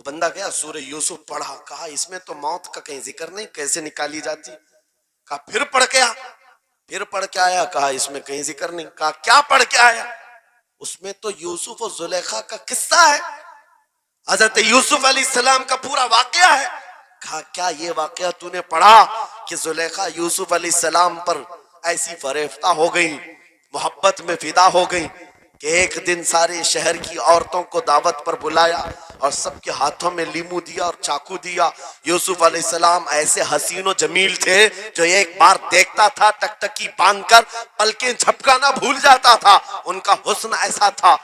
وہ بندہ گیا سورہ یوسف پڑھا, کہا اس میں تو موت کا کہیں ذکر نہیں, کیسے نکالی جاتی؟ کہا پھر پڑھ کے آ, پھر پڑھ کے آیا, کہا اس میں کہیں ذکر نہیں. کہا کیا پڑھ کے آیا؟ اس میں تو یوسف اور زلیخا کا قصہ ہے, حضرت یوسف علیہ السلام کا پورا واقعہ ہے. کہا کیا یہ واقعہ تو نے پڑھا کہ زلیخا یوسف علیہ السلام پر ایسی فریفتہ ہو گئی, محبت میں فدا ہو گئی کہ ایک دن سارے شہر کی عورتوں کو دعوت پر بلایا اور سب کے ہاتھوں میں لیمو دیا اور چاقو دیا. یوسف علیہ السلام ایسے حسین و جمیل تھے جو ایک بار دیکھتا تھا ٹکٹکی باندھ کر پلکیں جھپکانا بھول جاتا تھا, ان کا حسن ایسا تھا.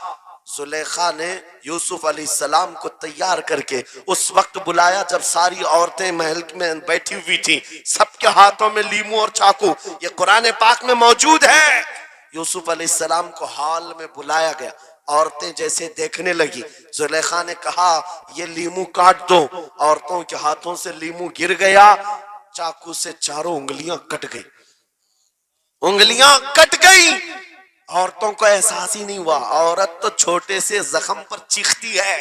زلیخا نے یوسف علیہ السلام کو تیار کر کے اس وقت بلایا جب ساری عورتیں محل میں بیٹھی ہوئی تھیں, سب کے ہاتھوں میں لیمو اور چاقو, یہ قرآن پاک میں موجود ہے. یوسف علیہ السلام کو ہال میں بلایا گیا, عورتیں جیسے دیکھنے لگی, زلیخا نے کہا یہ لیمو کاٹ دو. عورتوں کے ہاتھوں سے لیمو گر گیا, چاقو سے چاروں انگلیاں کٹ گئی, انگلیاں کٹ گئی. عورتوں کو احساس ہی نہیں ہوا. عورت تو چھوٹے سے زخم پر چیختی ہے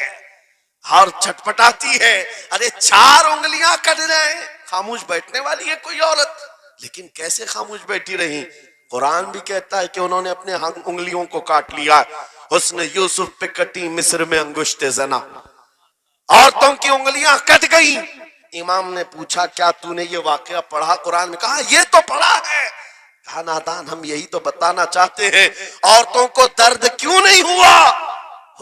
اور چھٹپٹاتی ہے, ارے 4 انگلیاں کٹ رہے ہیں. خاموش بیٹھنے والی ہے کوئی عورت, لیکن کیسے خاموش بیٹھی رہی؟ قرآن بھی کہتا ہے کہ انہوں نے اپنے انگلیوں کو کاٹ لیا. حسن یوسف پہ کٹی مصر میں انگشت زنا, عورتوں کی انگلیاں کٹ گئی. امام نے پوچھا کیا تو نے یہ واقعہ پڑھا قرآن میں؟ کہا یہ تو پڑھا ہے. کہا نادان ہم یہی تو بتانا چاہتے ہیں, عورتوں کو درد کیوں نہیں ہوا؟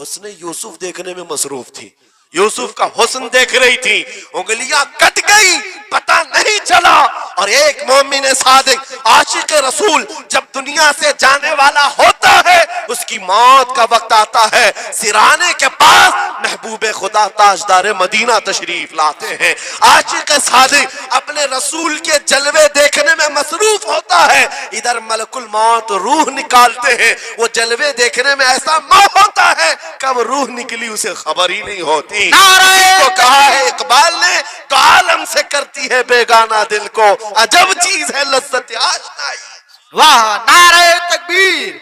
حسن یوسف دیکھنے میں مصروف تھی, یوسف کا حسن دیکھ رہی تھی, انگلیاں کٹ گئی پتہ نہیں چلا. اور ایک مومن صادق عاشق رسول جب دنیا سے جانے والا ہوتا ہے, اس کی موت کا وقت آتا ہے, سرانے کے پاس محبوب خدا تاجدار مدینہ تشریف لاتے ہیں. عاشق صادق اپنے رسول کے جلوے دیکھنے میں مصروف ہوتا ہے, ادھر ملک الموت روح نکالتے ہیں, وہ جلوے دیکھنے میں ایسا موہ ہوتا ہے کب روح نکلی اسے خبر ہی نہیں ہوتی. کو کہا ہے اقبال نے تو عالم سے کرتی ہے بیگانہ دل کو, عجب چیز ہے لذت آشنائی. واہ, نعرہ تکبیر,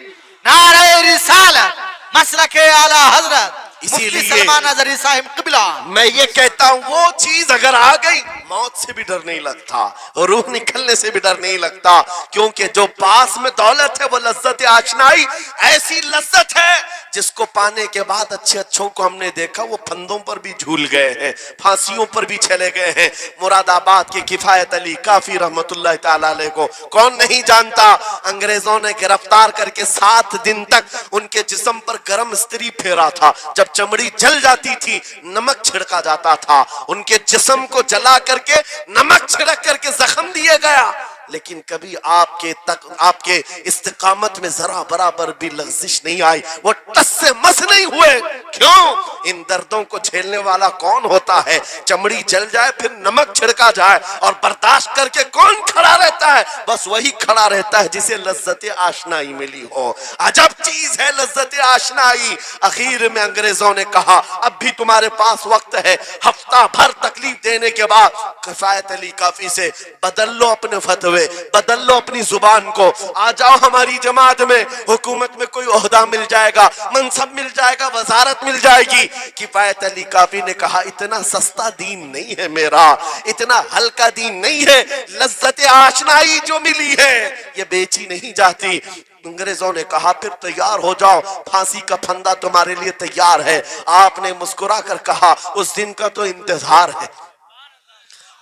نعرہ رسالت, مسلک اعلی حضرت اسی مفتی لیے سلمان اظہری صاحب قبلہ. میں یہ کہتا ہوں وہ چیز اگر آ گئی موت سے بھی ڈر نہیں لگتا, روح نکلنے سے بھی ڈر نہیں لگتا, کیونکہ جو پاس میں دولت ہے وہ لذت آشنائی. ایسی لذت ہے جس کو پانے کے بعد اچھے اچھوں کو ہم نے دیکھا وہ پھندوں پر بھی جھول گئے ہیں, پھانسیوں پر بھی چلے گئے ہیں. مراد آباد کے کفایت علی کافی رحمت اللہ تعالی علیہ کو کون نہیں جانتا؟ انگریزوں نے گرفتار کر کے 7 دن تک ان کے جسم پر گرم استری پھیرا تھا. جب چمڑی جل جاتی تھی نمک چھڑکا جاتا تھا, ان کے جسم کو جلا کر کے نمک چھڑک کر کے زخم دیے گیا, لیکن کبھی آپ کے استقامت میں ذرا برابر بھی لغزش نہیں آئی, وہ ٹس سے مس نہیں ہوئے. کیوں؟ ان دردوں کو جھیلنے والا کون ہوتا ہے؟ چمڑی جل جائے پھر نمک چھڑکا جائے اور برداشت کر کے کون کھڑا رہتا ہے؟ بس وہی کھڑا رہتا ہے جسے لذت آشنائی ملی ہو. عجب چیز ہے لذت آشنائی. اخیر میں انگریزوں نے کہا اب بھی تمہارے پاس وقت ہے, ہفتہ بھر تکلیف دینے کے بعد کفایت علی کافی سے بدل لو اپنے فتوے, بدل لو اپنی زبان کو, آ جاؤ ہماری جماعت میں, حکومت میں کوئی عہدہ مل جائے گا, منصب مل جائے گا, وزارت مل جائے گی. کفایت علی کافی نے کہا اتنا سستا دین نہیں ہے میرا, اتنا ہلکا دین نہیں ہے, لذت آشنائی جو ملی ہے یہ بیچی نہیں جاتی. انگریزوں نے کہا پھر تیار ہو جاؤ, پھانسی کا پھندا تمہارے لیے تیار ہے. آپ نے مسکرا کر کہا اس دن کا تو انتظار ہے,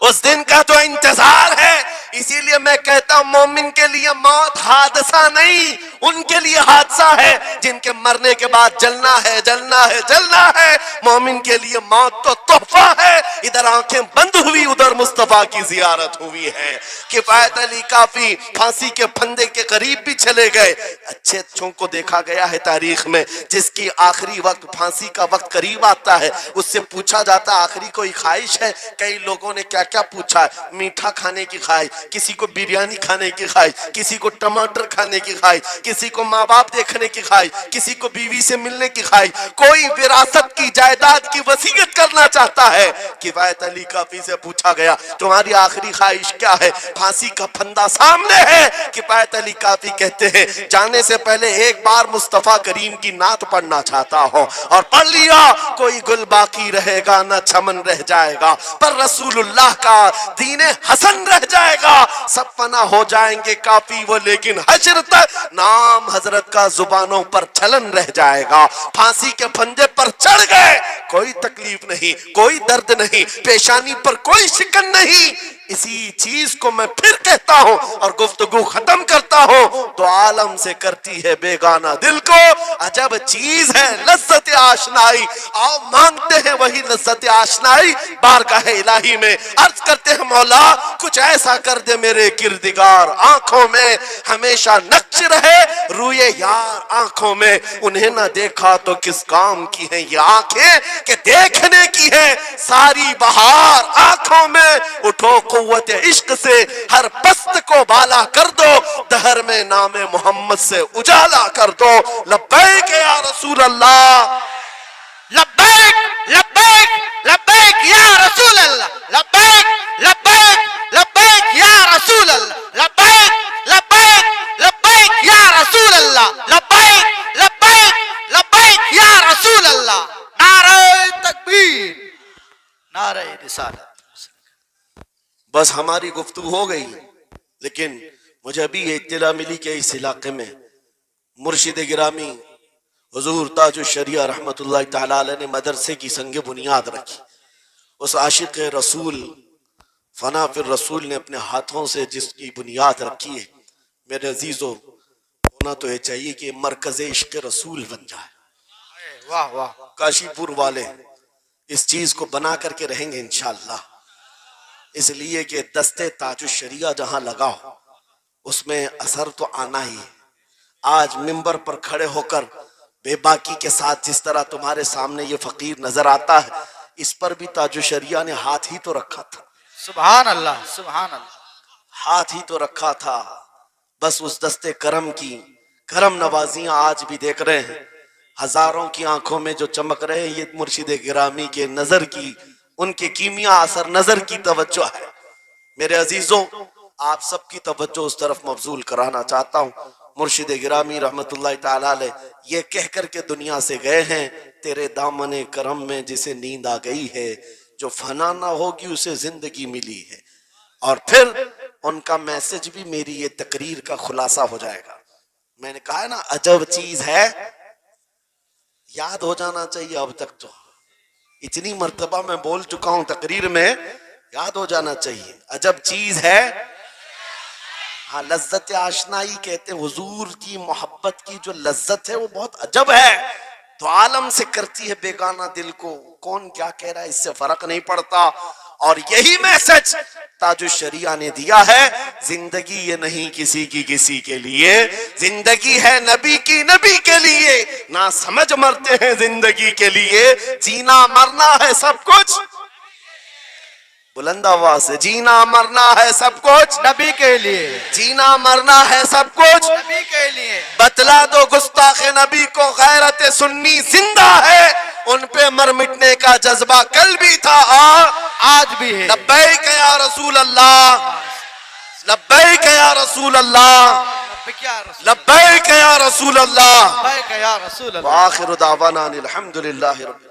اس دن کا تو انتظار ہے. اسی لیے میں کہتا ہوں مومن کے لیے موت حادثہ نہیں, ان کے لیے حادثہ ہے جن کے مرنے کے بعد جلنا ہے, جلنا ہے, جلنا ہے. مومن کے لیے موت تو تحفہ ہے. ادھر آنکھیں بند ہوئی ادھر مصطفیٰ کی زیارت ہوئی ہے. کفایت علی کافی پھانسی کے پھندے کے قریب بھی چلے گئے. اچھے اچھوں کو دیکھا گیا ہے تاریخ میں, جس کی آخری وقت پھانسی کا وقت قریب آتا ہے اس سے پوچھا جاتا آخری کوئی خواہش ہے؟ کئی لوگوں نے کیا کیا پوچھا ہے, میٹھا کھانے کی خواہش, کسی کو بریانی کھانے کی خواہش، کسی کو ٹماٹر کھانے کی خواہش، کسی کو ماں باپ دیکھنے کی خواہش، کسی کو بیوی سے ملنے کی خواہش، کوئی وراثت کی جائیداد کی وصیت کرنا چاہتا ہے۔ کفایت علی کافی سے پوچھا گیا تمہاری آخری خواہش کیا ہے؟ پھانسی کا پھندا سامنے ہے۔ کفایت علی کافی کہتے ہیں جانے سے پہلے ایک بار مصطفیٰ کریم کی نعت پڑھنا چاہتا ہوں، اور پڑھ لیا کوئی گل باقی رہے گا نہ چمن رہ جائے گا، پر رسول اللہ کا دین حسن رہ جائے گا۔ سب فنا ہو جائیں گے کافی وہ، لیکن حشر تک نام حضرت کا زبانوں پر چلن رہ جائے گا۔ پھانسی کے پھندے پر چڑھ گئے، کوئی تکلیف نہیں، کوئی درد نہیں، پیشانی پر کوئی شکن نہیں۔ اسی چیز کو میں پھر کہتا ہوں اور گفتگو ختم کرتا ہوں، تو عالم سے کرتی ہے بیگانہ دل کو، عجب چیز ہے لذت آشنائی۔ آؤ مانگتے ہیں وہی لذت آشنائی بارگاہ الہی میں، عرض کرتے ہیں مولا کچھ ایسا کر دے میرے کردگار آنکھوں میں، ہمیشہ نقش رہے روئے یار آنکھوں میں۔ انہیں نہ دیکھا تو کس کام کی ہیں یہ آنکھیں کہ دیکھنے کی ہے ساری بہار آنکھوں میں۔ اٹھو قوت عشق سے ہر پست کو بالا کر دو، دہر میں نام محمد سے اجالا کر دو۔ لبیک یا رسول اللہ، لبیک لبیک لبیک یا رسول اللہ، لبیک لبیک لبیک یا رسول اللہ، لبیک لبیک لبیک یا رسول اللہ، لبیک لبیک لبیک یا رسول اللہ۔ نعرہ تکبیر، نعرہ رسالت۔ بس ہماری گفتگو ہو گئی، لیکن مجھے ابھی یہ اطلاع ملی کہ اس علاقے میں مرشد گرامی حضور تاج الشریعہ رحمت اللہ تعالیٰ علیہ نے مدرسے کی سنگ بنیاد رکھی۔ اس عاشق رسول فنا فی الرسول نے اپنے ہاتھوں سے جس کی بنیاد رکھی ہے، میرے عزیزو ہونا تو یہ چاہیے کہ مرکز عشق رسول بن جائے۔ واہ واہ، کاشی پور والے اس چیز کو بنا کر کے رہیں گے انشاءاللہ، اس لیے کہ دستے تاج الشریعہ جہاں لگا ہو اس میں اثر تو آنا ہی ہے۔ آج منبر پر کھڑے ہو کر بے باکی کے ساتھ جس طرح تمہارے سامنے یہ فقیر نظر آتا ہے، اس پر بھی تاج الشریعہ نے ہاتھ ہی تو رکھا تھا، سبحان اللہ سبحان اللہ، ہاتھ ہی تو رکھا تھا۔ بس اس دستے کرم کی کرم نوازیاں آج بھی دیکھ رہے ہیں، ہزاروں کی آنکھوں میں جو چمک رہے ہیں، یہ مرشد گرامی کے نظر کی، ان کے کیمیا اثر نظر کی توجہ ہے۔ میرے عزیزوں آپ سب کی توجہ اس طرف مبذول کرانا چاہتا ہوں۔ مرشد گرامی رحمت اللہ تعالیٰ علیہ یہ کہہ کر کے دنیا سے گئے ہیں، تیرے دامن کرم میں جسے نیند آ گئی ہے، جو فنا نہ ہوگی اسے زندگی ملی ہے۔ اور پھر ان کا میسج بھی میری یہ تقریر کا خلاصہ ہو جائے گا۔ میں نے کہا ہے نا عجب چیز ہے، یاد ہو جانا چاہیے اب تک تو، اتنی مرتبہ میں بول چکا ہوں تقریر میں، یاد ہو جانا چاہیے عجب چیز ہے۔ ہاں لذت آشنائی کہتے ہیں، حضور کی محبت کی جو لذت ہے وہ بہت عجب ہے، تو عالم سے کرتی ہے بیگانہ دل کو، کون کیا کہہ رہا ہے اس سے فرق نہیں پڑتا۔ اور یہی میسج تاج الشریعہ نے دیا ہے، زندگی یہ نہیں کسی کی کسی کے لیے، زندگی ہے نبی کی نبی کے لیے، نہ سمجھ مرتے ہیں زندگی کے لیے، جینا مرنا ہے سب کچھ، بلند آواز سے، جینا مرنا ہے سب کچھ نبی کے لیے، جینا مرنا ہے سب کچھ نبی کے لیے۔ بتلا دو گستاخ نبی کو غیرت سنی زندہ ہے، ان پہ مر مٹنے کا جذبہ کل بھی تھا آج بھی ہے۔ لبیک یا رسول اللہ، لبیک یا رسول اللہ، لبیک یا رسول لبیک یا رسول اللہ، لبیک یا رسول اللہ۔ وآخر دعوانا الحمدللہ رب